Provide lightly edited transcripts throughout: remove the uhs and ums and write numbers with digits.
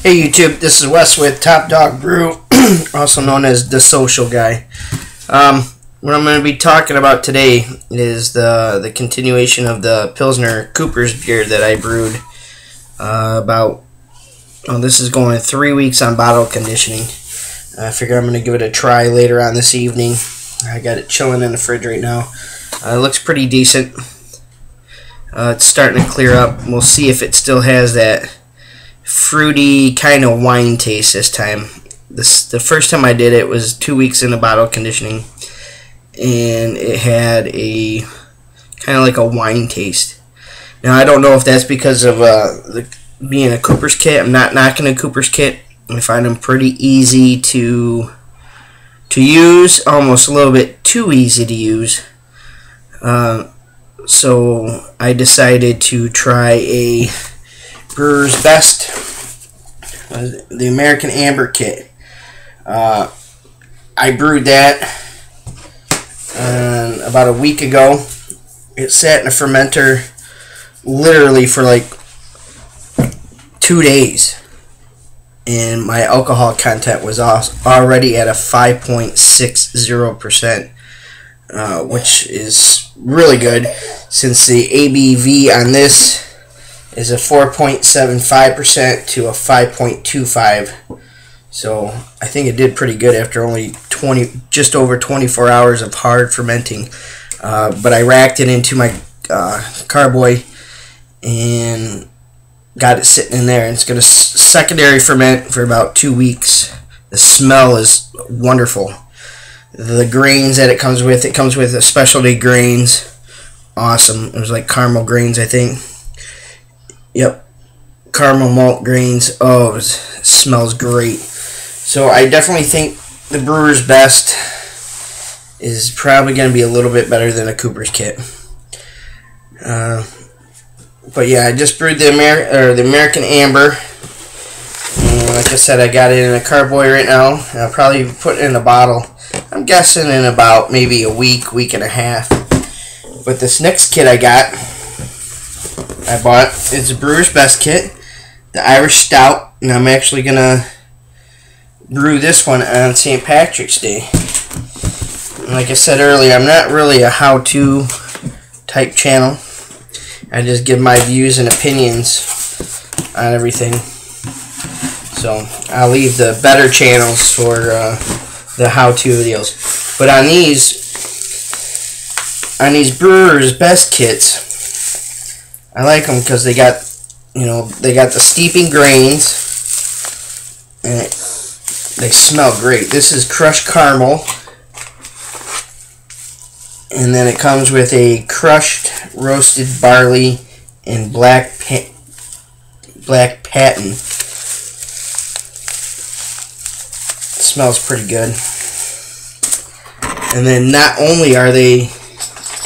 Hey YouTube, this is Wes with Top Dog Brew, also known as the Social Guy. What I'm going to be talking about today is the continuation of the Pilsner Cooper's beer that I brewed this is going 3 weeks on bottle conditioning. I figure I'm going to give it a try later on this evening. I got it chilling in the fridge right now. It looks pretty decent. It's starting to clear up. We'll see if it still has that fruity kind of wine taste this time. The first time I did it was 2 weeks into bottle conditioning, and it had a kind of like a wine taste. Now I don't know if that's because of being a Cooper's kit. I'm not knocking a Cooper's kit. I find them pretty easy to use, almost a little bit too easy to use. So I decided to try a Brewer's Best, the American Amber kit. I brewed that about a week ago. It sat in a fermenter literally for like 2 days, and my alcohol content was already at a 5.60%, which is really good since the ABV on this is a 4.75% to a 5.25. So I think it did pretty good after only just over 24 hours of hard fermenting. But I racked it into my carboy and got it sitting in there. And it's going to secondary ferment for about 2 weeks. The smell is wonderful. The grains that it comes with a specialty grains. Awesome. It was like caramel grains, I think. Yep, caramel malt grains. Oh, it smells great. So I definitely think the Brewer's Best is probably going to be a little bit better than a Cooper's kit. But yeah, I just brewed the American Amber, and like I said, I got it in a carboy right now. And I'll probably put it in a bottle. I'm guessing in about maybe a week and a half. But this next kit I bought, it's a Brewer's Best kit, the Irish Stout, and I'm actually going to brew this one on St. Patrick's Day. And like I said earlier, I'm not really a how-to type channel. I just give my views and opinions on everything. So I'll leave the better channels for the how-to videos. But on these Brewer's Best kits, I like them because they got the steeping grains, and they smell great. This is crushed caramel, and then it comes with a crushed roasted barley and black patent. It smells pretty good. And then not only are they,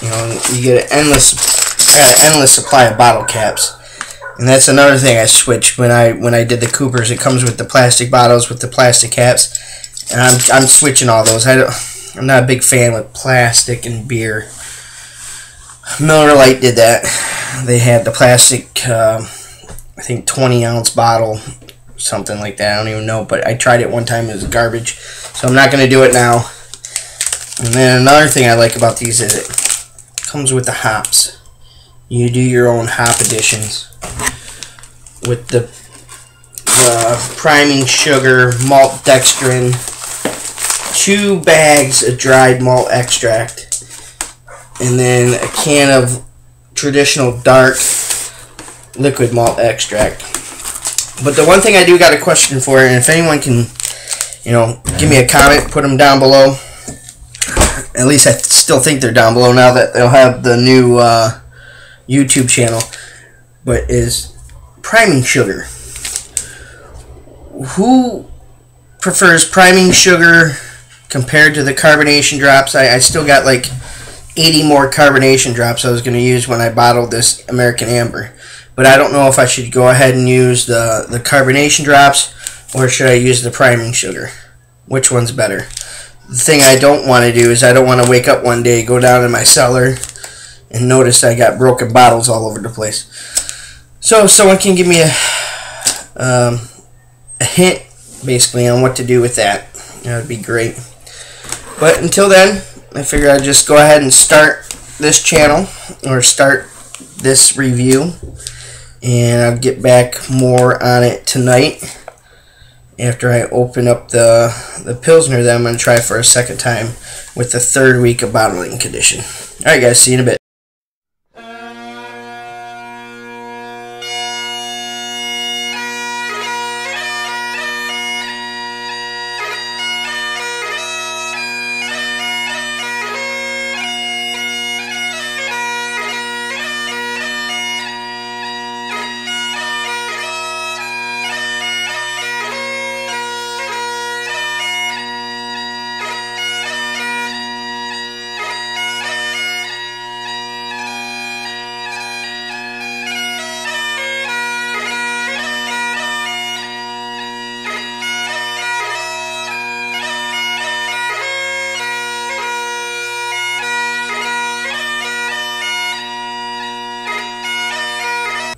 you get an endless supply of bottle caps, and that's another thing I switched when I did the Coopers. It comes with the plastic bottles with the plastic caps, and I'm switching all those. I'm not a big fan with plastic and beer. Miller Lite did that. They had the plastic, I think 20-ounce bottle, something like that. I don't even know, but I tried it one time. It was garbage, so I'm not going to do it now. And then another thing I like about these is it comes with the hops. You do your own hop additions with the priming sugar, malt dextrin, 2 bags of dried malt extract, and then a can of traditional dark liquid malt extract. But the one thing I do got a question for, and if anyone can, give me a comment, put them down below. At least I still think they're down below now that they'll have the new YouTube channel. But is priming sugar. Who prefers priming sugar compared to the carbonation drops? I still got like 80 more carbonation drops I was going to use when I bottled this American Amber. But I don't know if I should go ahead and use the carbonation drops, or should I use the priming sugar. Which one's better? The thing I don't want to do is I don't want to wake up one day, go down in my cellar, and notice I got broken bottles all over the place. So if someone can give me a hint basically on what to do with that. That would be great. But until then, I figure I'd just go ahead and start this channel, or start this review, and I'll get back more on it tonight after I open up the Pilsner that I'm going to try for a second time with the 3rd week of bottling condition. Alright guys, see you in a bit.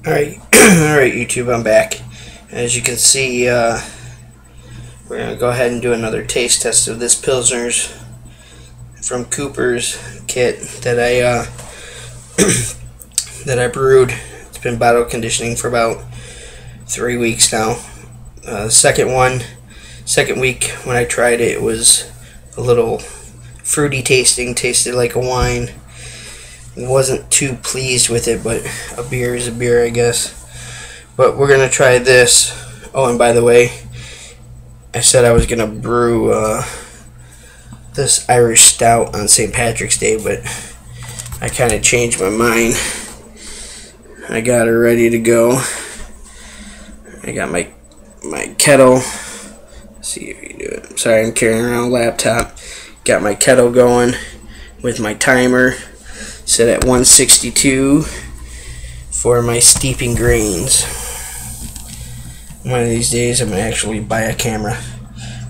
Alright YouTube, I'm back. As you can see, we're going to go ahead and do another taste test of this Pilsner's from Cooper's kit that I that I brewed. It's been bottle conditioning for about 3 weeks now. Second week when I tried it, it was a little fruity tasting, tasted like a wine. Wasn't too pleased with it, but a beer is a beer, I guess. But we're gonna try this. Oh, and by the way, I said I was gonna brew this Irish Stout on St. Patrick's Day, but I kind of changed my mind. I got her ready to go. I got my kettle. Let's see if you can do it. Sorry, I'm carrying around a laptop. Got my kettle going with my timer set at 162 for my steeping grains. One of these days I'm going to actually buy a camera.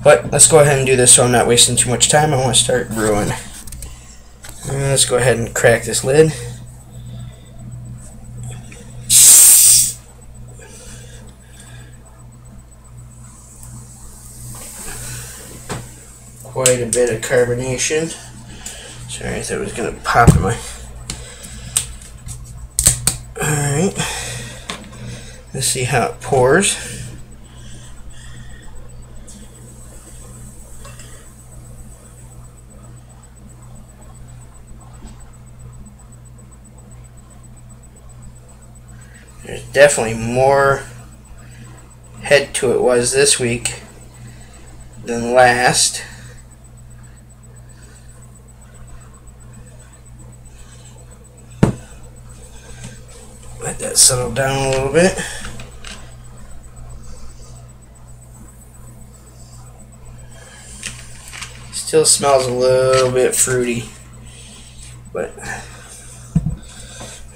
But let's go ahead and do this so I'm not wasting too much time. I want to start brewing. Let's go ahead and crack this lid. Quite a bit of carbonation. Sorry, I thought it was going to pop in my... Alright, let's see how it pours. There's definitely more head to it was this week than last. Let that settle down a little bit. Still smells a little bit fruity, but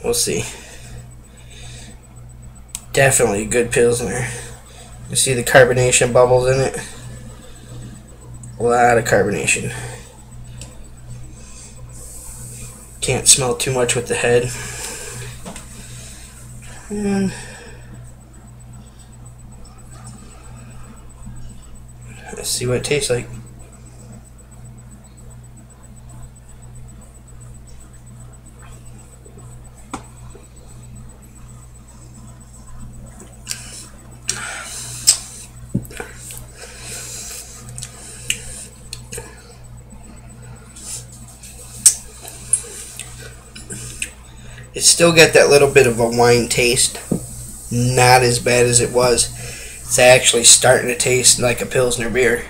we'll see. Definitely a good Pilsner. You see the carbonation bubbles in it? A lot of carbonation. Can't smell too much with the head. And let's see what it tastes like. It still got that little bit of a wine taste. Not as bad as it was. It's actually starting to taste like a Pilsner beer.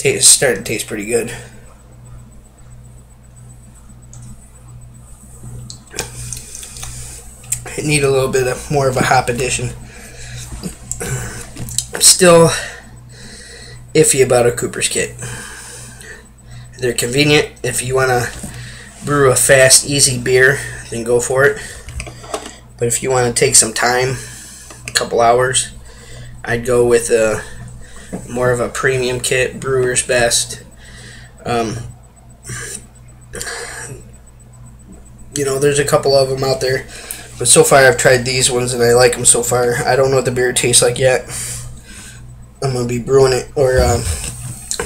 It's starting to taste pretty good. I need a little bit of more of a hop addition. I'm still iffy about a Cooper's kit. They're convenient if you want to brew a fast, easy beer, then go for it. But if you want to take some time, a couple hours, I'd go with more of a premium kit, Brewer's Best. You know, there's a couple of them out there, but so far I've tried these ones and I like them so far. I don't know what the beer tastes like yet. I'm going to be brewing it, or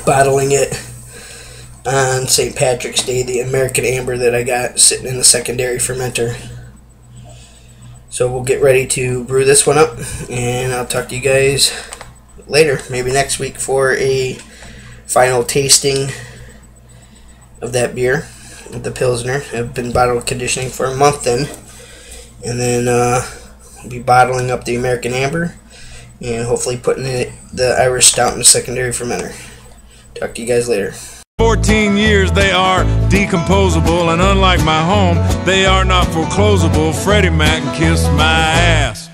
bottling it on St. Patrick's Day, the American Amber that I got sitting in the secondary fermenter. So we'll get ready to brew this one up, and I'll talk to you guys later, maybe next week, for a final tasting of that beer, the Pilsner. I've been bottle conditioning for a month then, and then I'll be bottling up the American Amber, and hopefully putting the Irish Stout in the secondary fermenter. Talk to you guys later. 14 years they are decomposable, and unlike my home, they are not foreclosable. Freddie Mac kissed my ass.